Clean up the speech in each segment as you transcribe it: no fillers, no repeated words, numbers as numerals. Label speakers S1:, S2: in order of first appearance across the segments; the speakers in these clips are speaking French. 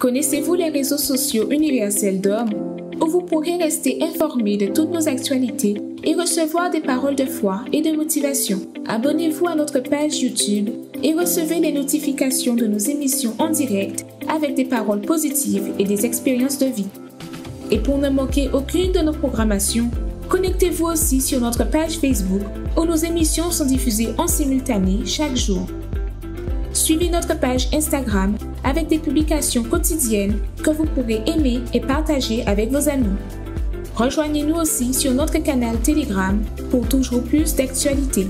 S1: Connaissez-vous les réseaux sociaux universels d'Homme où vous pourrez rester informé de toutes nos actualités et recevoir des paroles de foi et de motivation? Abonnez-vous à notre page YouTube et recevez les notifications de nos émissions en direct avec des paroles positives et des expériences de vie. Et pour ne manquer aucune de nos programmations, connectez-vous aussi sur notre page Facebook où nos émissions sont diffusées en simultané chaque jour. Suivez notre page Instagram avec des publications quotidiennes que vous pourrez aimer et partager avec vos amis. Rejoignez-nous aussi sur notre canal Telegram pour toujours plus d'actualités.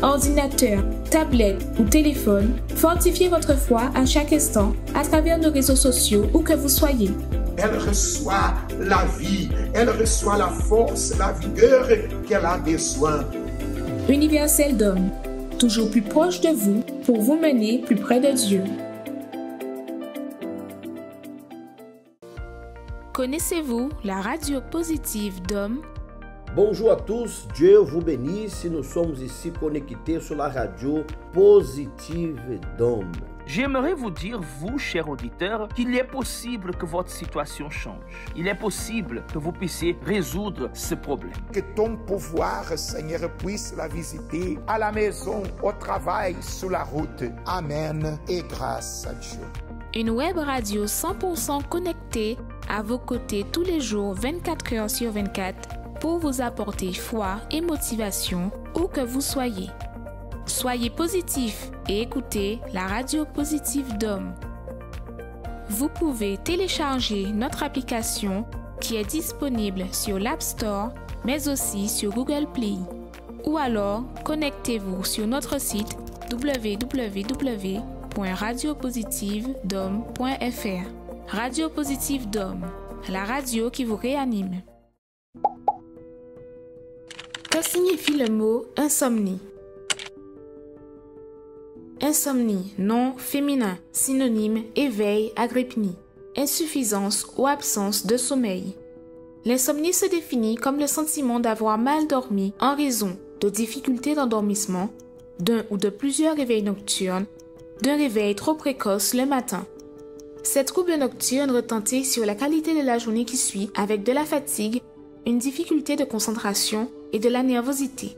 S1: Ordinateur, tablette ou téléphone, fortifiez votre foi à chaque instant à travers nos réseaux sociaux où que vous soyez.
S2: Elle reçoit la vie, elle reçoit la force, la vigueur qu'elle a besoin.
S1: Universel d'Homme, toujours plus proche de vous pour vous mener plus près de Dieu. Connaissez-vous la radio positive d'Homme?
S3: Bonjour à tous, Dieu vous bénisse. Nous sommes ici connectés sur la radio positive d'Homme.
S4: J'aimerais vous dire, vous, chers auditeurs, qu'il est possible que votre situation change. Il est possible que vous puissiez résoudre ce problème.
S2: Que ton pouvoir, Seigneur, puisse la visiter à la maison, au travail, sur la route. Amen et grâce à Dieu.
S1: Une web radio 100% connectée à vos côtés tous les jours, 24 heures sur 24, pour vous apporter foi et motivation où que vous soyez. Soyez positifs et écoutez la radio positive d'Homme. Vous pouvez télécharger notre application qui est disponible sur l'App Store, mais aussi sur Google Play. Ou alors, connectez-vous sur notre site www.radiopositivedhomme.fr. Radio Positive d'Homme, la radio qui vous réanime. Que signifie le mot insomnie? Insomnie, nom féminin, synonyme éveil, agrypnie, insuffisance ou absence de sommeil. L'insomnie se définit comme le sentiment d'avoir mal dormi en raison de difficultés d'endormissement, d'un ou de plusieurs réveils nocturnes, d'un réveil trop précoce le matin. Ces troubles nocturnes retentissent sur la qualité de la journée qui suit avec de la fatigue, une difficulté de concentration et de la nervosité.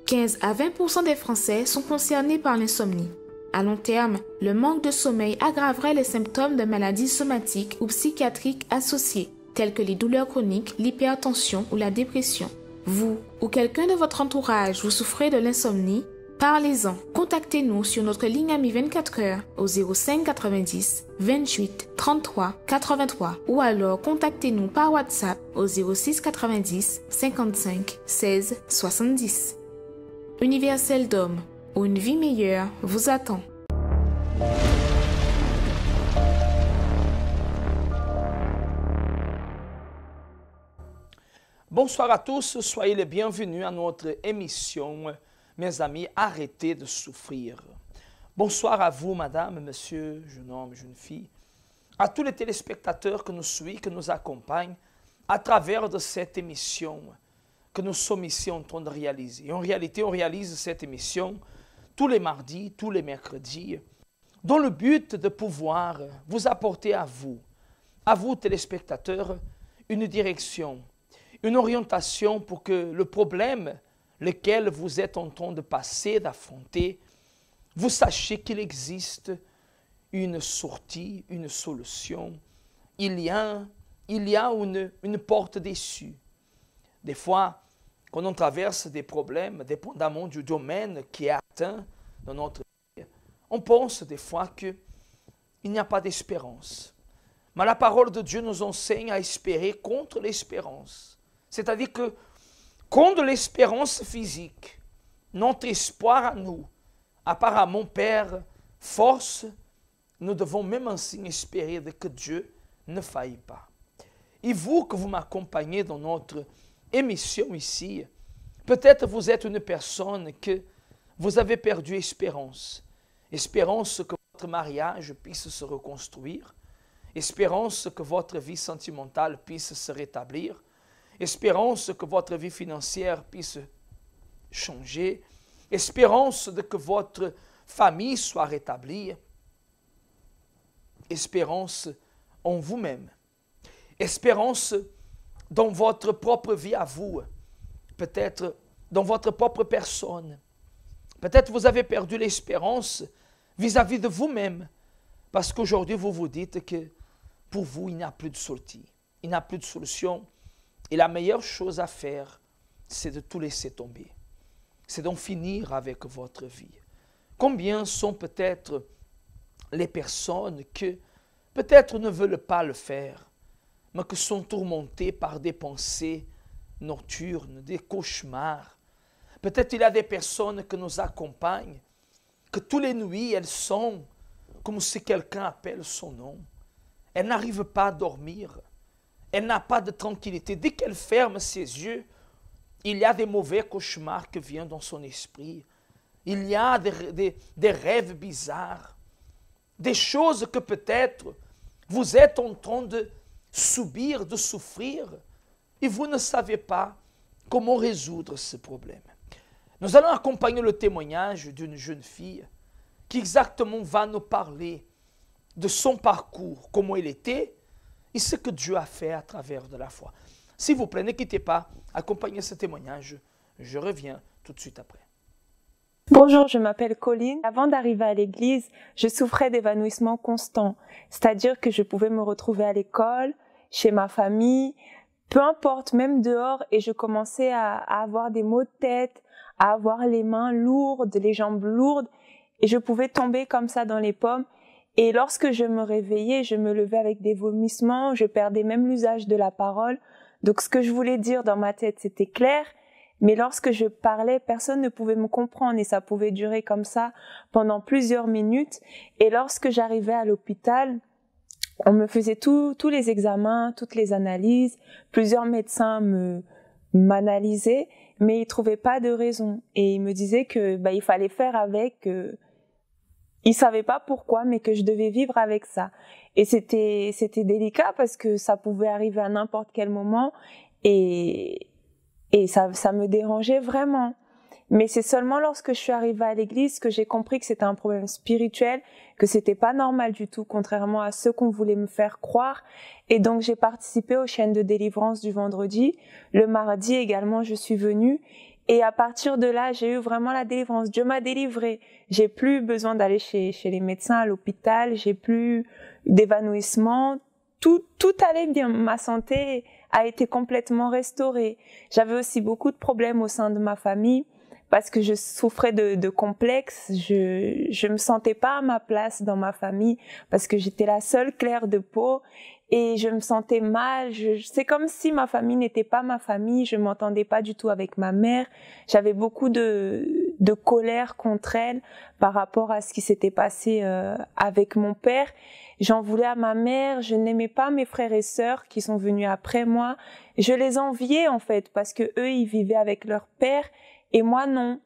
S1: 15 à 20% des Français sont concernés par l'insomnie. À long terme, le manque de sommeil aggraverait les symptômes de maladies somatiques ou psychiatriques associées, telles que les douleurs chroniques, l'hypertension ou la dépression. Vous ou quelqu'un de votre entourage vous souffrez de l'insomnie? Parlez-en. Contactez-nous sur notre ligne Ami 24 heures au 05 90 28 33 83 ou alors contactez-nous par WhatsApp au 06 90 55 16 70. Universel d'Homme, où une vie meilleure vous attend.
S4: Bonsoir à tous, soyez les bienvenus à notre émission. Mes amis, arrêtez de souffrir. Bonsoir à vous, madame, monsieur, jeune homme, jeune fille, à tous les téléspectateurs que nous suivent, que nous accompagnent à travers de cette émission que nous sommes ici en train de réaliser. En réalité, on réalise cette émission tous les mardis, tous les mercredis, dans le but de pouvoir vous apporter à vous téléspectateurs, une direction, une orientation pour que le problème lequel vous êtes en train de passer, d'affronter, vous sachiez qu'il existe une sortie, une solution. Il y a une porte d'issue. Des fois, quand on traverse des problèmes, dépendamment du domaine qui est atteint dans notre vie, on pense des fois qu'il n'y a pas d'espérance. Mais la parole de Dieu nous enseigne à espérer contre l'espérance. C'est-à-dire que contre l'espérance physique, notre espoir à nous, apparemment, Père, force, nous devons même ainsi espérer que Dieu ne faille pas. Et vous que vous m'accompagnez dans notre émission ici, peut-être vous êtes une personne que vous avez perdu espérance. Espérance que votre mariage puisse se reconstruire, espérance que votre vie sentimentale puisse se rétablir, espérance que votre vie financière puisse changer, espérance de que votre famille soit rétablie, espérance en vous-même. Espérance dans votre propre vie à vous, peut-être dans votre propre personne. Peut-être vous avez perdu l'espérance vis-à-vis de vous-même, parce qu'aujourd'hui vous vous dites que pour vous, il n'y a plus de sortie, il n'y a plus de solution. Et la meilleure chose à faire, c'est de tout laisser tomber. C'est d'en finir avec votre vie. Combien sont peut-être les personnes qui peut-être ne veulent pas le faire, mais qui sont tourmentées par des pensées nocturnes, des cauchemars. Peut-être il y a des personnes qui nous accompagnent, que toutes les nuits, elles sont comme si quelqu'un appelle son nom. Elle n'arrive pas à dormir. Elle n'a pas de tranquillité. Dès qu'elle ferme ses yeux, il y a des mauvais cauchemars qui viennent dans son esprit. Il y a des rêves bizarres. Des choses que peut-être vous êtes en train de subir, de souffrir, et vous ne savez pas comment résoudre ce problème. Nous allons accompagner le témoignage d'une jeune fille qui exactement va nous parler de son parcours, comment il était et ce que Dieu a fait à travers de la foi. S'il vous plaît, ne quittez pas, accompagnez ce témoignage. Je reviens tout de suite après.
S5: Bonjour, je m'appelle Colline. Avant d'arriver à l'église, je souffrais d'évanouissement constant, c'est-à-dire que je pouvais me retrouver à l'école, chez ma famille, peu importe, même dehors, et je commençais à avoir des maux de tête, à avoir les mains lourdes, les jambes lourdes, et je pouvais tomber comme ça dans les pommes. Et lorsque je me réveillais, je me levais avec des vomissements, je perdais même l'usage de la parole. Donc ce que je voulais dire dans ma tête, c'était clair, mais lorsque je parlais, personne ne pouvait me comprendre et ça pouvait durer comme ça pendant plusieurs minutes. Et lorsque j'arrivais à l'hôpital, on me faisait tous les examens, toutes les analyses, plusieurs médecins m'analysaient, mais ils trouvaient pas de raison. Et ils me disaient que il fallait faire avec, ils savaient pas pourquoi, mais que je devais vivre avec ça. Et c'était délicat parce que ça pouvait arriver à n'importe quel moment et ça me dérangeait vraiment. Mais c'est seulement lorsque je suis arrivée à l'église que j'ai compris que c'était un problème spirituel, que c'était pas normal du tout, contrairement à ce qu'on voulait me faire croire. Et donc j'ai participé aux chaînes de délivrance du vendredi. Le mardi également, je suis venue. Et à partir de là, j'ai eu vraiment la délivrance. Dieu m'a délivrée. J'ai plus besoin d'aller chez les médecins à l'hôpital. J'ai plus d'évanouissement. Tout allait bien. Ma santé a été complètement restaurée. J'avais aussi beaucoup de problèmes au sein de ma famille parce que je souffrais de complexes. Je me sentais pas à ma place dans ma famille parce que j'étais la seule claire de peau. Et je me sentais mal, c'est comme si ma famille n'était pas ma famille, je m'entendais pas du tout avec ma mère, j'avais beaucoup de colère contre elle par rapport à ce qui s'était passé avec mon père. J'en voulais à ma mère, je n'aimais pas mes frères et sœurs qui sont venus après moi, je les enviais en fait parce que eux ils vivaient avec leur père et moi non.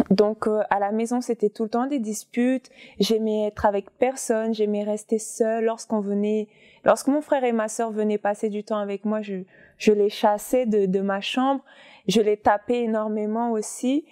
S5: Donc à la maison c'était tout le temps des disputes, j'aimais être avec personne, j'aimais rester seule. Lorsque mon frère et ma sœur venaient passer du temps avec moi, je les chassais de ma chambre, je les tapais énormément aussi.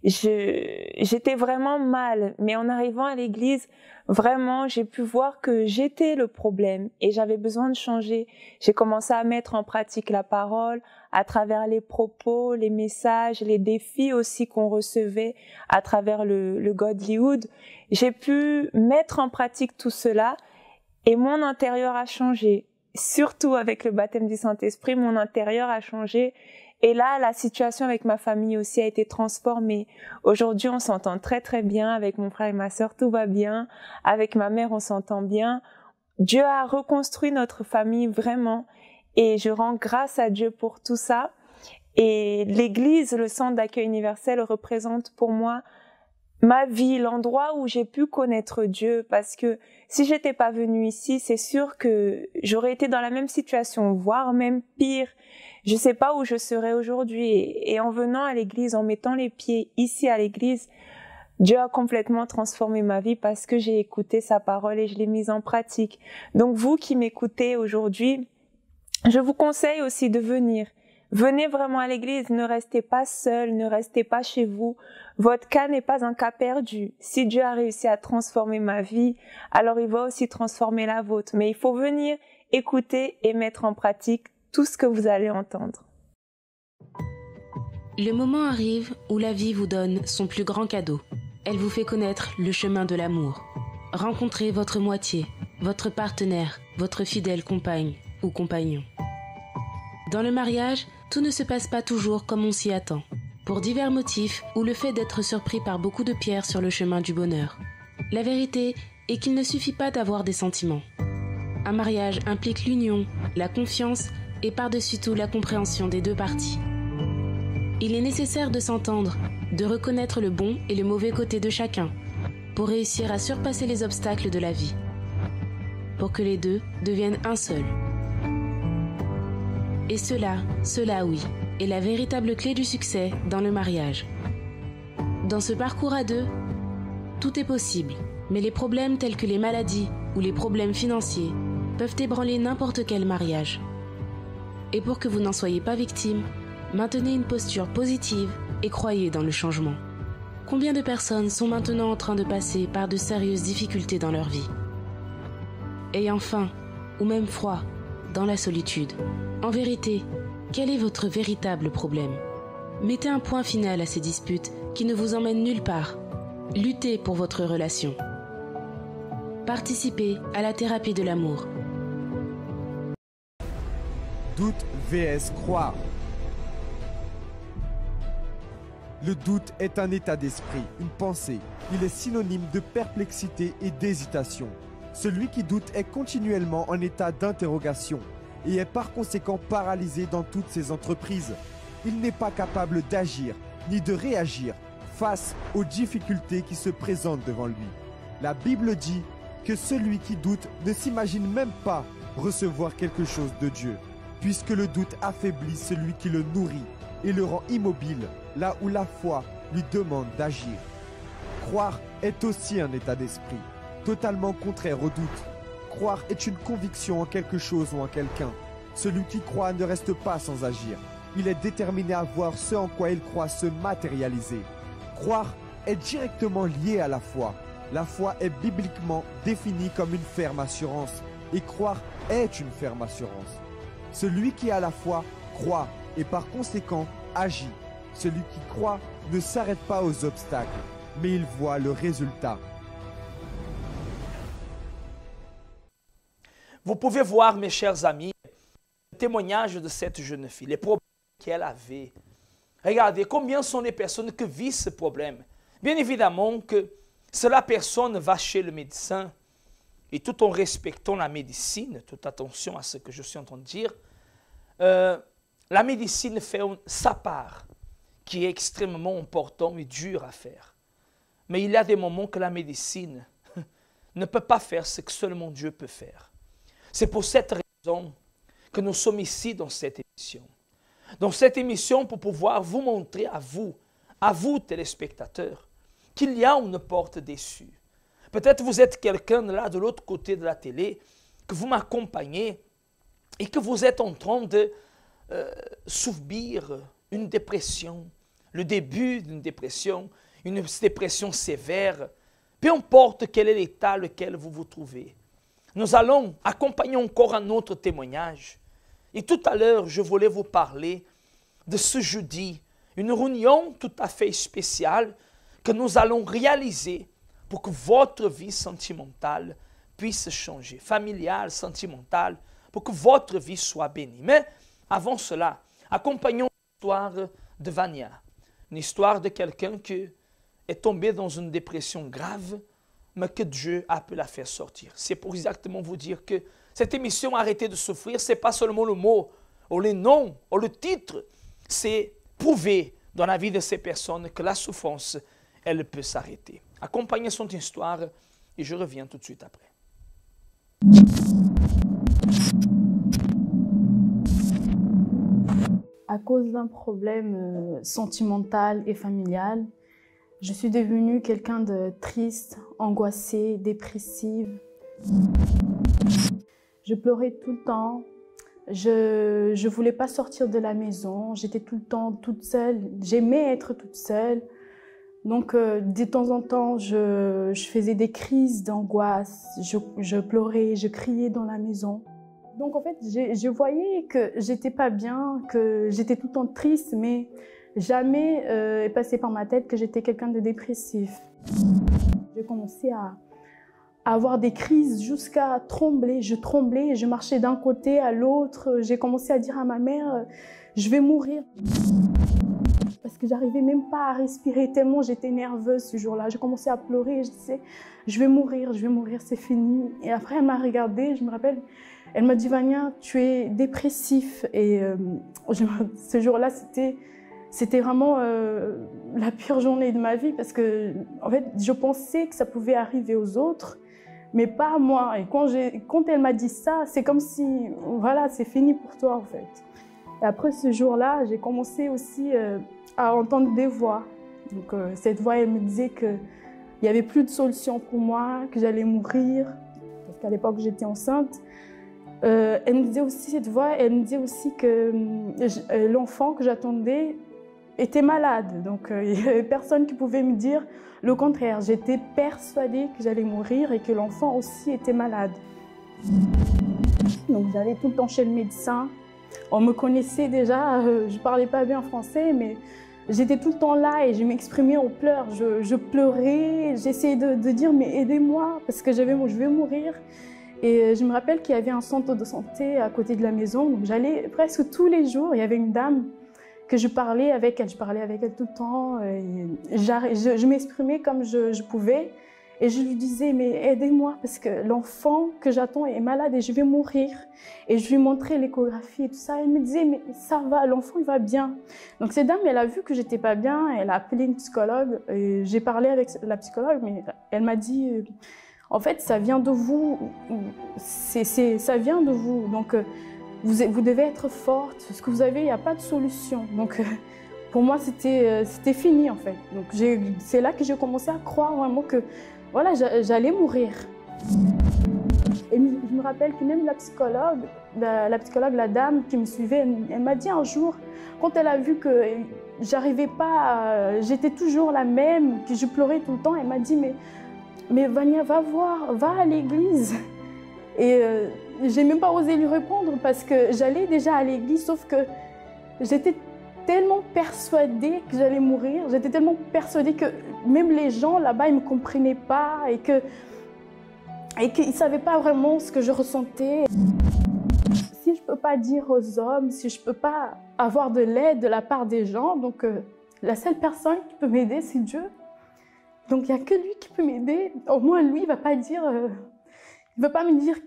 S5: J'étais vraiment mal, mais en arrivant à l'église, vraiment, j'ai pu voir que j'étais le problème et j'avais besoin de changer. J'ai commencé à mettre en pratique la parole à travers les propos, les messages, les défis aussi qu'on recevait à travers le Godlywood. J'ai pu mettre en pratique tout cela et mon intérieur a changé. Surtout avec le baptême du Saint-Esprit, mon intérieur a changé. Et là, la situation avec ma famille aussi a été transformée. Aujourd'hui, on s'entend très très bien avec mon frère et ma sœur, tout va bien. Avec ma mère, on s'entend bien. Dieu a reconstruit notre famille vraiment. Et je rends grâce à Dieu pour tout ça. Et l'église, le centre d'accueil universel, représente pour moi ma vie, l'endroit où j'ai pu connaître Dieu. Parce que si j'étais pas venue ici, c'est sûr que j'aurais été dans la même situation, voire même pire. Je sais pas où je serais aujourd'hui. Et en venant à l'église, en mettant les pieds ici à l'église, Dieu a complètement transformé ma vie parce que j'ai écouté sa parole et je l'ai mise en pratique. Donc vous qui m'écoutez aujourd'hui, je vous conseille aussi de venir. Venez vraiment à l'église, ne restez pas seul, ne restez pas chez vous. Votre cas n'est pas un cas perdu. Si Dieu a réussi à transformer ma vie, alors il va aussi transformer la vôtre. Mais il faut venir écouter et mettre en pratique tout ce que vous allez entendre.
S6: Le moment arrive où la vie vous donne son plus grand cadeau. Elle vous fait connaître le chemin de l'amour. Rencontrez votre moitié, votre partenaire, votre fidèle compagne ou compagnon. Dans le mariage, tout ne se passe pas toujours comme on s'y attend, pour divers motifs ou le fait d'être surpris par beaucoup de pierres sur le chemin du bonheur. La vérité est qu'il ne suffit pas d'avoir des sentiments. Un mariage implique l'union, la confiance et par-dessus tout la compréhension des deux parties. Il est nécessaire de s'entendre, de reconnaître le bon et le mauvais côté de chacun, pour réussir à surpasser les obstacles de la vie, pour que les deux deviennent un seul. Et cela oui, est la véritable clé du succès dans le mariage. Dans ce parcours à deux, tout est possible, mais les problèmes tels que les maladies ou les problèmes financiers peuvent ébranler n'importe quel mariage. Et pour que vous n'en soyez pas victime, maintenez une posture positive et croyez dans le changement. Combien de personnes sont maintenant en train de passer par de sérieuses difficultés dans leur vie, ayant faim ou même froid, dans la solitude? En vérité, quel est votre véritable problème? Mettez un point final à ces disputes qui ne vous emmènent nulle part. Luttez pour votre relation. Participez à la thérapie de l'amour.
S7: Doute vs croire. Le doute est un état d'esprit, une pensée. Il est synonyme de perplexité et d'hésitation. Celui qui doute est continuellement en état d'interrogation et est par conséquent paralysé dans toutes ses entreprises. Il n'est pas capable d'agir ni de réagir face aux difficultés qui se présentent devant lui. La Bible dit que celui qui doute ne s'imagine même pas recevoir quelque chose de Dieu, puisque le doute affaiblit celui qui le nourrit et le rend immobile, là où la foi lui demande d'agir. Croire est aussi un état d'esprit, totalement contraire au doute. Croire est une conviction en quelque chose ou en quelqu'un. Celui qui croit ne reste pas sans agir. Il est déterminé à voir ce en quoi il croit se matérialiser. Croire est directement lié à la foi. La foi est bibliquement définie comme une ferme assurance, et croire est une ferme assurance. Celui qui a la foi croit et par conséquent agit. Celui qui croit ne s'arrête pas aux obstacles, mais il voit le résultat.
S4: Vous pouvez voir, mes chers amis, le témoignage de cette jeune fille, les problèmes qu'elle avait. Regardez combien sont les personnes qui vivent ce problème. Bien évidemment que si la personne va chez le médecin, et tout en respectant la médecine, toute attention à ce que je suis en train de dire, la médecine fait sa part, qui est extrêmement important et dur à faire. Mais il y a des moments que la médecine ne peut pas faire ce que seulement Dieu peut faire. C'est pour cette raison que nous sommes ici dans cette émission. Dans cette émission pour pouvoir vous montrer à vous téléspectateurs, qu'il y a une porte d'issue. Peut-être vous êtes quelqu'un là de l'autre côté de la télé, que vous m'accompagnez et que vous êtes en train de subir une dépression, le début d'une dépression, une dépression sévère, peu importe quel est l'état dans lequel vous vous trouvez. Nous allons accompagner encore un autre témoignage. Et tout à l'heure, je voulais vous parler de ce jeudi, une réunion tout à fait spéciale que nous allons réaliser pour que votre vie sentimentale puisse changer, familiale, sentimentale, pour que votre vie soit bénie. Mais avant cela, accompagnons l'histoire de Vania, une histoire de quelqu'un qui est tombé dans une dépression grave, mais que Dieu a pu la faire sortir. C'est pour exactement vous dire que cette émission Arrêtez de souffrir, ce n'est pas seulement le mot, ou le nom, ou le titre, c'est prouver dans la vie de ces personnes que la souffrance, elle peut s'arrêter. Accompagnez son histoire et je reviens tout de suite après.
S8: À cause d'un problème sentimental et familial, je suis devenue quelqu'un de triste, angoissée, dépressive. Je pleurais tout le temps, Je voulais pas sortir de la maison. J'étais tout le temps toute seule. J'aimais être toute seule. Donc, de temps en temps, je faisais des crises d'angoisse. Je pleurais, je criais dans la maison. Donc, en fait, je voyais que j'étais pas bien, que j'étais tout le temps triste, mais jamais est passé par ma tête que j'étais quelqu'un de dépressif. J'ai commencé à avoir des crises jusqu'à trembler. Je tremblais, je marchais d'un côté à l'autre. J'ai commencé à dire à ma mère, je vais mourir. Parce que j'arrivais même pas à respirer tellement j'étais nerveuse ce jour-là. J'ai commencé à pleurer, je disais, je vais mourir, c'est fini. Et après, elle m'a regardée, je me rappelle, elle m'a dit, Vania, tu es dépressif. Et ce jour-là, c'était vraiment la pire journée de ma vie parce que, en fait, je pensais que ça pouvait arriver aux autres, mais pas à moi. Et quand elle m'a dit ça, c'est comme si, voilà, c'est fini pour toi, en fait. Et après ce jour-là, j'ai commencé aussi à entendre des voix. Donc, cette voix, elle me disait qu'il n'y avait plus de solution pour moi, que j'allais mourir, parce qu'à l'époque, j'étais enceinte. Elle me disait aussi, cette voix, elle me disait aussi que l'enfant que j'attendais était malade. Donc, il n'y avait personne qui pouvait me dire le contraire. J'étais persuadée que j'allais mourir et que l'enfant aussi était malade. Donc, j'allais tout le temps chez le médecin. On me connaissait déjà, je ne parlais pas bien français, mais j'étais tout le temps là et je m'exprimais en pleurs. Je pleurais, j'essayais de dire « mais aidez-moi » parce que je vais mourir. Et je me rappelle qu'il y avait un centre de santé à côté de la maison, donc j'allais presque tous les jours. Il y avait une dame que je parlais avec elle tout le temps. Je m'exprimais comme je pouvais et je lui disais « mais aidez-moi parce que l'enfant que j'attends est malade et je vais mourir ». Et je lui montrais l'échographie et tout ça. Elle me disait « mais ça va, l'enfant il va bien ». Donc cette dame, elle a vu que j'étais pas bien, elle a appelé une psychologue. J'ai parlé avec la psychologue, mais elle m'a dit en fait, ça vient de vous, ça vient de vous, donc vous devez être forte, ce que vous avez, il n'y a pas de solution. Donc pour moi, c'était fini en fait. Donc c'est là que j'ai commencé à croire vraiment que voilà, j'allais mourir. Et je me rappelle que même la psychologue, la dame qui me suivait, elle m'a dit un jour, quand elle a vu que j'arrivais pas, j'étais toujours la même, que je pleurais tout le temps, elle m'a dit mais Vania, va voir, va à l'église. Et j'ai même pas osé lui répondre parce que j'allais déjà à l'église, sauf que j'étais tellement persuadée que j'allais mourir, j'étais tellement persuadée que même les gens là-bas, ils me comprenaient pas et qu'ils ne savaient pas vraiment ce que je ressentais. Si je peux pas dire aux hommes, si je peux pas avoir de l'aide de la part des gens, donc la seule personne qui peut m'aider, c'est Dieu. Donc, il n'y a que lui qui peut m'aider. Au moins, lui, il ne va pas dire... il ne va pas me dire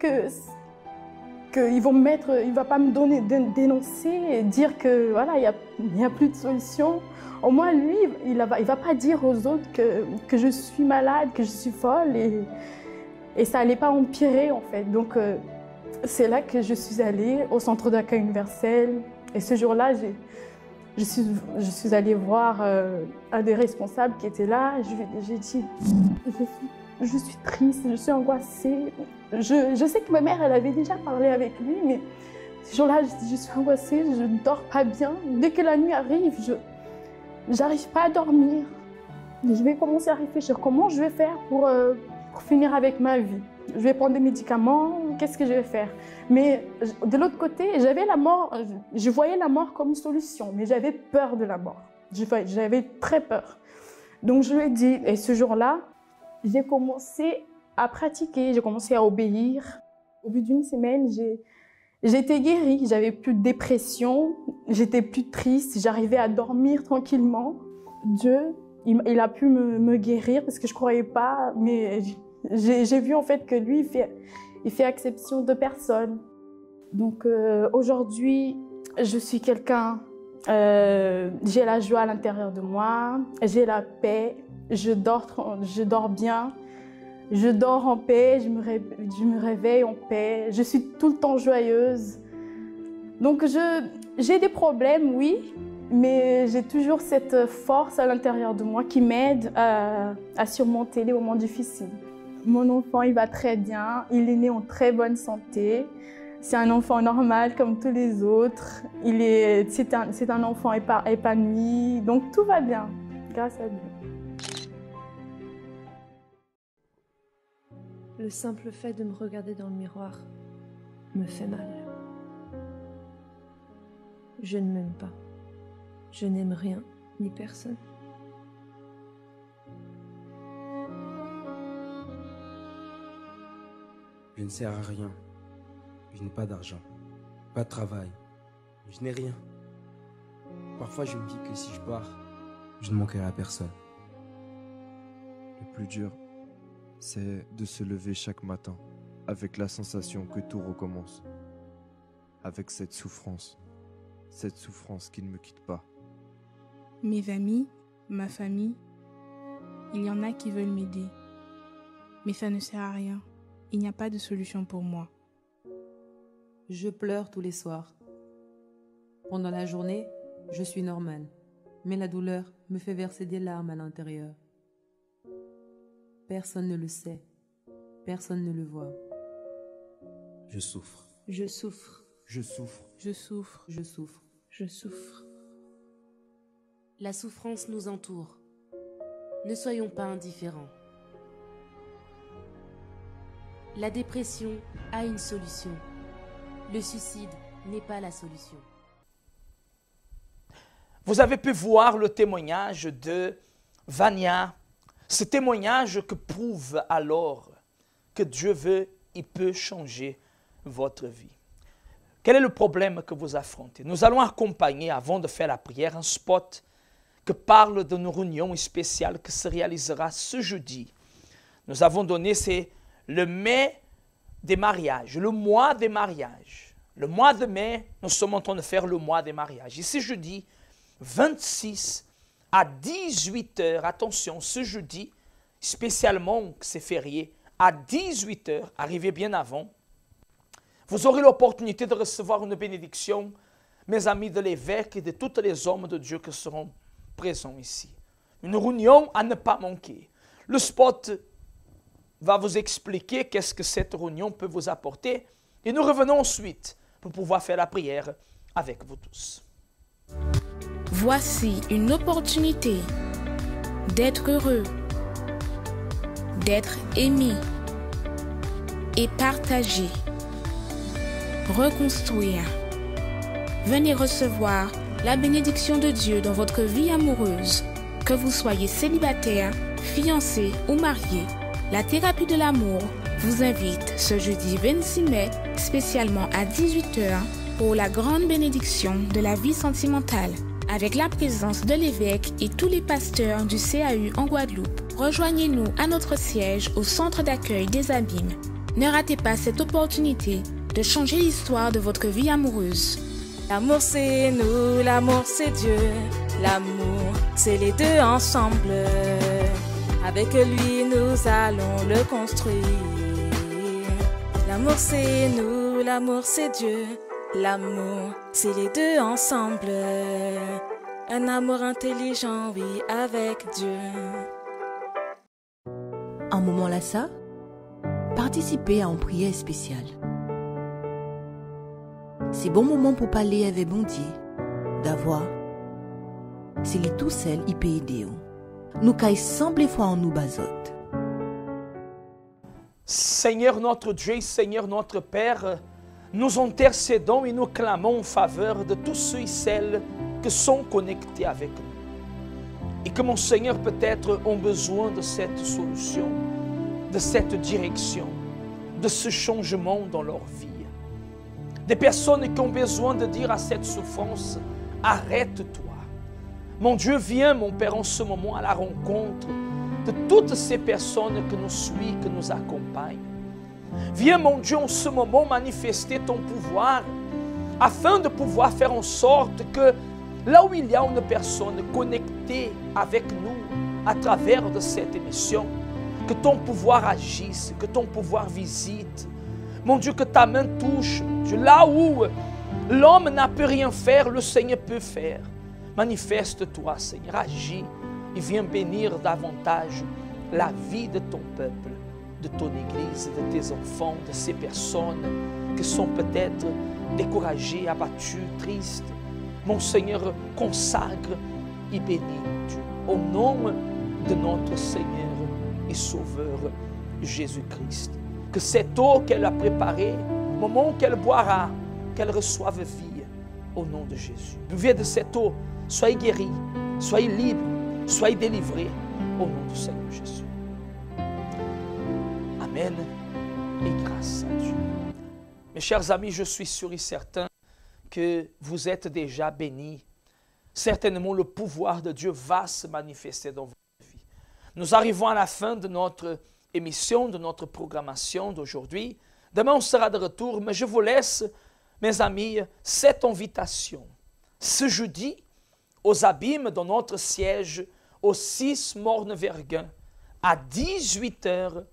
S8: qu'ils vont me mettre... Il ne va pas me dénoncer et dire que, voilà, il n'y a plus de solution. Au moins, lui, il ne va pas dire aux autres que je suis malade, que je suis folle. Et ça n'allait pas empirer, en fait. Donc, c'est là que je suis allée au centre d'accueil universel. Et ce jour-là, je suis allée voir un des responsables qui était là. J'ai dit, je suis triste, je suis angoissée. Je sais que ma mère, elle avait déjà parlé avec lui, mais ce jour-là, je suis angoissée, je ne dors pas bien. Dès que la nuit arrive, je n'arrive pas à dormir. Je vais commencer à réfléchir comment je vais faire pour finir avec ma vie. Je vais prendre des médicaments, qu'est-ce que je vais faire? Mais de l'autre côté, j'avais la mort, je voyais la mort comme une solution, mais j'avais peur de la mort. J'avais très peur. Donc je lui ai dit, et ce jour-là, j'ai commencé à pratiquer, j'ai commencé à obéir. Au bout d'une semaine, j'ai été guérie, j'avais plus de dépression, j'étais plus triste, j'arrivais à dormir tranquillement. Dieu, il a pu me guérir parce que je ne croyais pas, mais j'ai vu en fait que lui, il fait exception de personne. Donc aujourd'hui, je suis quelqu'un, j'ai la joie à l'intérieur de moi, j'ai la paix, je dors bien, je dors en paix, je me réveille en paix, je suis tout le temps joyeuse. Donc j'ai des problèmes, oui, mais j'ai toujours cette force à l'intérieur de moi qui m'aide à surmonter les moments difficiles. Mon enfant, il va très bien, il est né en très bonne santé. C'est un enfant normal comme tous les autres. C'est un enfant épanoui. Donc tout va bien, grâce à Dieu.
S9: Le simple fait de me regarder dans le miroir me fait mal. Je ne m'aime pas. Je n'aime rien ni personne.
S10: Je ne sers à rien. Je n'ai pas d'argent, pas de travail. Je n'ai rien. Parfois, je me dis que si je pars, je ne manquerai à personne.
S7: Le plus dur, c'est de se lever chaque matin avec la sensation que tout recommence. Avec cette souffrance qui ne me quitte pas.
S11: Mes amis, ma famille, il y en a qui veulent m'aider. Mais ça ne sert à rien. Il n'y a pas de solution pour moi.
S12: Je pleure tous les soirs. Pendant la journée, je suis normale, mais la douleur me fait verser des larmes à l'intérieur. Personne ne le sait, personne ne le voit.
S10: Je souffre.
S9: Je souffre.
S10: Je souffre.
S11: Je souffre.
S12: Je souffre.
S9: Je souffre.
S6: La souffrance nous entoure. Ne soyons pas indifférents. La dépression a une solution. Le suicide n'est pas la solution.
S4: Vous avez pu voir le témoignage de Vania. Ce témoignage que prouve alors que Dieu veut et peut changer votre vie. Quel est le problème que vous affrontez? Nous allons accompagner, avant de faire la prière, un spot que parle de nos réunions spéciales qui se réalisera ce jeudi. Nous avons donné, c'est le mai des mariages, le mois des mariages. Le mois de mai, nous sommes en train de faire le mois des mariages. Et ce jeudi, 26 à 18h, attention, ce jeudi, spécialement c'est férié, à 18h, arrivez bien avant, vous aurez l'opportunité de recevoir une bénédiction, mes amis de l'évêque et de tous les hommes de Dieu qui seront présents ici. Une réunion à ne pas manquer. Le spot va vous expliquer qu'est-ce que cette réunion peut vous apporter et nous revenons ensuite pour pouvoir faire la prière avec vous tous.
S1: Voici une opportunité d'être heureux, d'être aimé et partagé. Reconstruire. Venez recevoir la bénédiction de Dieu dans votre vie amoureuse. Que vous soyez célibataire, fiancé ou marié, la thérapie de l'amour vous invite ce jeudi 26 mai, spécialement à 18h, pour la grande bénédiction de la vie sentimentale, avec la présence de l'évêque et tous les pasteurs du CAU en Guadeloupe. Rejoignez-nous à notre siège au centre d'accueil des Abîmes. Ne ratez pas cette opportunité de changer l'histoire de votre vie amoureuse.
S13: L'amour c'est nous, l'amour c'est Dieu, l'amour c'est les deux ensemble. Avec lui nous allons le construire. L'amour c'est nous, l'amour c'est Dieu, l'amour c'est les deux ensemble. Un amour intelligent, oui, avec Dieu.
S14: En moment là ça, participez à une prière spéciale. C'est bon moment pour parler avec bon Dieu, d'avoir. C'est les tout seul qui peut aider. Nous caille semble fois en nous basote.
S4: Seigneur notre Dieu, Seigneur notre Père, nous intercédons et nous clamons en faveur de tous ceux et celles qui sont connectés avec nous. Et que mon Seigneur peut-être ont besoin de cette solution, de cette direction, de ce changement dans leur vie. Des personnes qui ont besoin de dire à cette souffrance, arrête-toi. Mon Dieu, viens, mon Père, en ce moment à la rencontre de toutes ces personnes que nous suivent, que nous accompagnent. Viens, mon Dieu, en ce moment manifester ton pouvoir afin de pouvoir faire en sorte que là où il y a une personne connectée avec nous à travers de cette émission, que ton pouvoir agisse, que ton pouvoir visite. Mon Dieu, que ta main touche, mon Dieu, là où l'homme n'a pu rien faire, le Seigneur peut faire. Manifeste-toi, Seigneur, agis et viens bénir davantage la vie de ton peuple, de ton Église, de tes enfants, de ces personnes qui sont peut-être découragés, abattus, tristes. Mon Seigneur, consacre et bénis, Dieu, au nom de notre Seigneur et Sauveur Jésus-Christ. Que cette eau qu'elle a préparée, au moment où qu'elle boira, qu'elle reçoive vie au nom de Jésus. Buvez de cette eau, soyez guéris, soyez libres, soyez délivrés au nom du Seigneur Jésus. Amen et grâce à Dieu. Mes chers amis, je suis sûr et certain que vous êtes déjà bénis. Certainement, le pouvoir de Dieu va se manifester dans votre vie. Nous arrivons à la fin de notre émission, de notre programmation d'aujourd'hui. Demain, on sera de retour, mais je vous laisse, mes amis, cette invitation. Ce jeudi, aux Abîmes, dans notre siège, au 6 Morne-Verguin, à 18 h,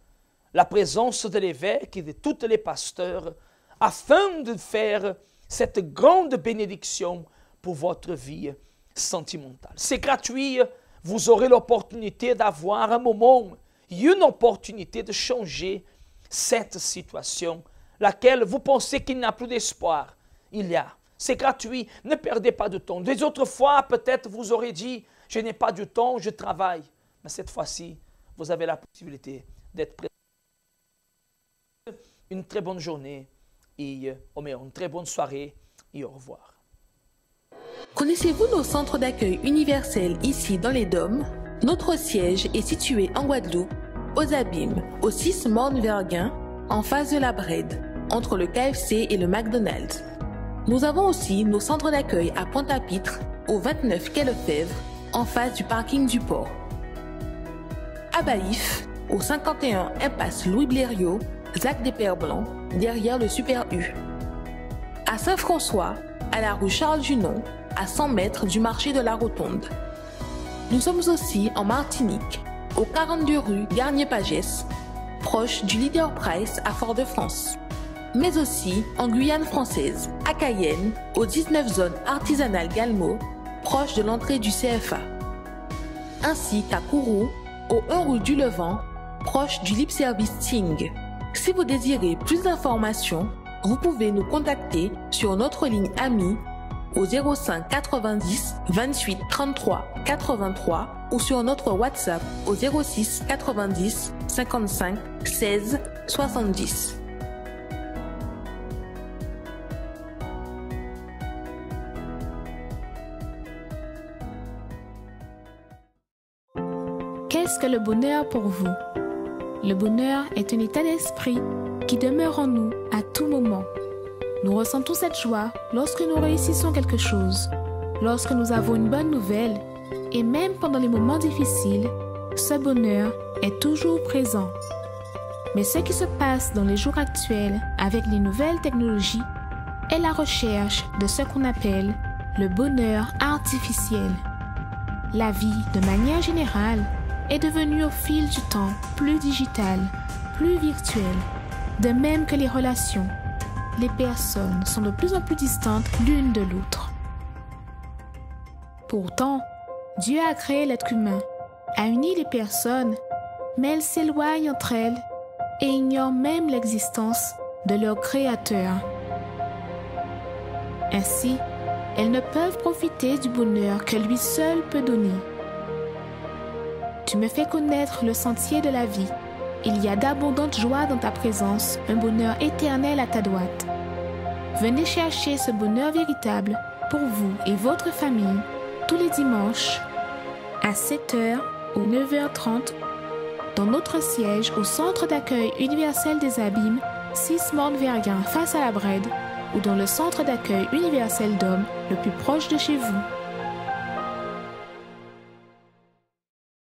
S4: la présence de l'évêque et de tous les pasteurs, afin de faire cette grande bénédiction pour votre vie sentimentale. C'est gratuit, vous aurez l'opportunité d'avoir un moment, une opportunité de changer cette situation, laquelle vous pensez qu'il n'y a plus d'espoir. Il y a. C'est gratuit, ne perdez pas de temps. Des autres fois, peut-être vous aurez dit, je n'ai pas du temps, je travaille. Mais cette fois-ci, vous avez la possibilité d'être présent. Une très bonne journée et une très bonne soirée et au revoir.
S15: Connaissez-vous nos centres d'accueil universels ici dans les Dômes? Notre siège est situé en Guadeloupe, aux Abîmes, au 6 Morne-Verguin, en face de la Brède, entre le KFC et le McDonald's. Nous avons aussi nos centres d'accueil à Pointe-à-Pitre, au 29 quai Lefebvre, en face du parking du port. À Baïf, au 51 impasse Louis Blériot, Zac des Pères Blancs, derrière le Super U. À Saint-François, à la rue Charles Junon, à 100 mètres du marché de la Rotonde. Nous sommes aussi en Martinique, au 42 rue Garnier-Pagès, proche du Leader Price à Fort-de-France. Mais aussi en Guyane française, à Cayenne, au 19 zone artisanale Galmo, proche de l'entrée du CFA. Ainsi qu'à Kourou, au 1 rue du Levant, proche du Lip Service Ting. Si vous désirez plus d'informations, vous pouvez nous contacter sur notre ligne AMI au 05 90 28 33 83 ou sur notre WhatsApp au 06 90 55 16 70.
S1: Qu'est-ce que le bonheur pour vous? Le bonheur est un état d'esprit qui demeure en nous à tout moment. Nous ressentons cette joie lorsque nous réussissons quelque chose, lorsque nous avons une bonne nouvelle, et même pendant les moments difficiles, ce bonheur est toujours présent. Mais ce qui se passe dans les jours actuels avec les nouvelles technologies est la recherche de ce qu'on appelle le bonheur artificiel. La vie, de manière générale, est devenue au fil du temps plus digitale, plus virtuelle, de même que les relations. Les personnes sont de plus en plus distantes l'une de l'autre. Pourtant, Dieu a créé l'être humain, a uni les personnes, mais elles s'éloignent entre elles et ignorent même l'existence de leur Créateur. Ainsi, elles ne peuvent profiter du bonheur que lui seul peut donner. Tu me fais connaître le sentier de la vie. Il y a d'abondantes joies dans ta présence, un bonheur éternel à ta droite. Venez chercher ce bonheur véritable pour vous et votre famille tous les dimanches à 7h ou 9h30 dans notre siège au Centre d'accueil universel des Abîmes, 6 Morne-Verguin face à la Brède ou dans le Centre d'accueil universel d'Hommes le plus proche de chez vous.